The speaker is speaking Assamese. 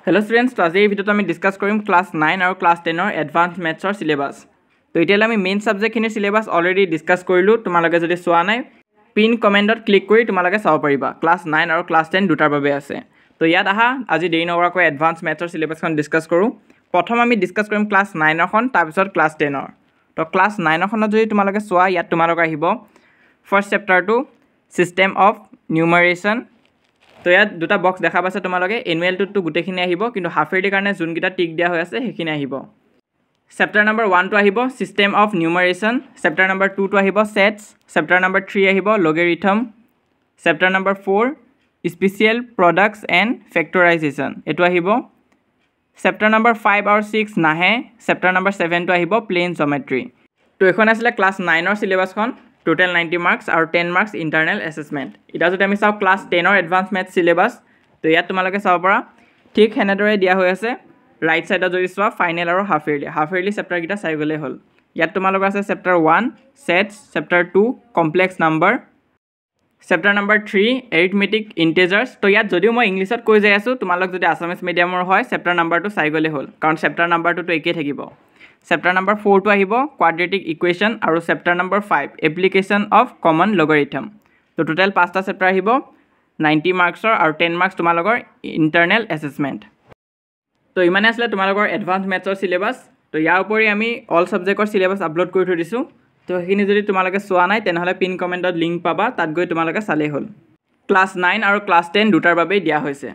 Hello students, তো আজি এই ভিডিওটো আমি ডিসকাস কৰিম ক্লাস 9 আৰু ক্লাস 10 ৰ এডভান্স ম্যাথছৰ সিলেবাস। তো এতিয়ালৈ আমি মেইন সাবজেক্টখিনিৰ সিলেবাস অলৰেডি ডিসকাস কৰিলো। তোমালোকে যদি চোৱা নাই পিন কমেন্টত ক্লিক কৰি তোমালোকে চাব পাৰিবা। ক্লাস 9 আৰু ক্লাস 10 দুটাৰ বাবে আছে। তো ইয়াত আহা আজি দেৰি নকৰাকৈ এডভান্স ম্যাথছৰ সিলেবাসখন ডিসকাস কৰো। প্ৰথম আমি ডিসকাস কৰিম ক্লাস 9 খন তাৰ পিছত ক্লাস 10 ৰ। তো ক্লাস 9 খনত যদি তোমালোকে চোৱা ইয়াত তোমালোকৰ আহিব ফাৰ্স্ট চেপ্টাৰটো সিস্টেম অফ নিউমাৰেশন। তো ইয়াত দুটা বক্স দেখা পাইছে তোমালোকে এনুৱেল টুটো গুটেখিনি আহিব কিন্তু হাফ ইয়াৰলি কাৰণে যোনকিটা টিক দিয়া হৈ আছে সেইখিনি আহিব। চেপ্টাৰ নম্বৰ 1 টো আহিব সিস্টেম অফ নিউমাৰেশন, চেপ্টাৰ নম্বৰ 2 টো আহিব সেটস, চেপ্টাৰ নম্বৰ 3 আহিব লগাৰিথম, চেপ্টাৰ নম্বৰ 4 স্পেশাল প্ৰডাক্টস এণ্ড ফেক্টৰাইজেশন এটো আহিব। চেপ্টাৰ নম্বৰ 5 আৰু 6 নাহে, চেপ্টাৰ নম্বৰ 7 টো আহিব প্লেন জিওমেট্ৰি। তো এখন আছিল ক্লাস 9 ৰ সিলেবাসখন টোটাল 90 মার্কস और 10 मार्क्स इंटरनल असेसमेंट। इटा जो आम चाव क्लास 10 और एडवांस मैथ सिलेबास तो इतना तुम्हारे चाब पा ठीक हेनेदरे दिया हो आसे। राइट साइड जो चुआ फाइनल और हाफ इयरली चैप्टार क्या चाई गले हल। इतना तुम्हारे आसे chapter 1 sets, chapter 2 complex number, chapter number 3 arithmetic integers. तो इतना जो मैं इंग्लिशत कै जाई आसो तुम्हारे जो आसामिज मीडियमर है चैप्टार नम्बर तो चाई गले हल कारण चैप्टार नम्बर तो एके थकिब। चैप्टार नम्बर 4 तो आहिब क्वाड्रेटिक इक्वेशन और chapter number 5 application of common logarithm. तो टोटल 5टा चैप्टार आहिब 90 मार्क्सर और 10 मार्क्स तुम्हारे इंटरनल असेसमेंट। तो इमाने आसले तुम्हारे एडवांस मैथ्सर सिलेबास। तो यार उपरि आमी ऑल सब्जेक्टर सिलेबास अपलोड कर थৈ दिसु। तो हेखिनि जदि तुम्हारे चोৱা নাই तेनहले पिन कमेन्टत लिंक पाबा, तात गई तुम्हारे चाले हल। क्लास 9 और क्लास 10 दुटार बारे दिया होइसे।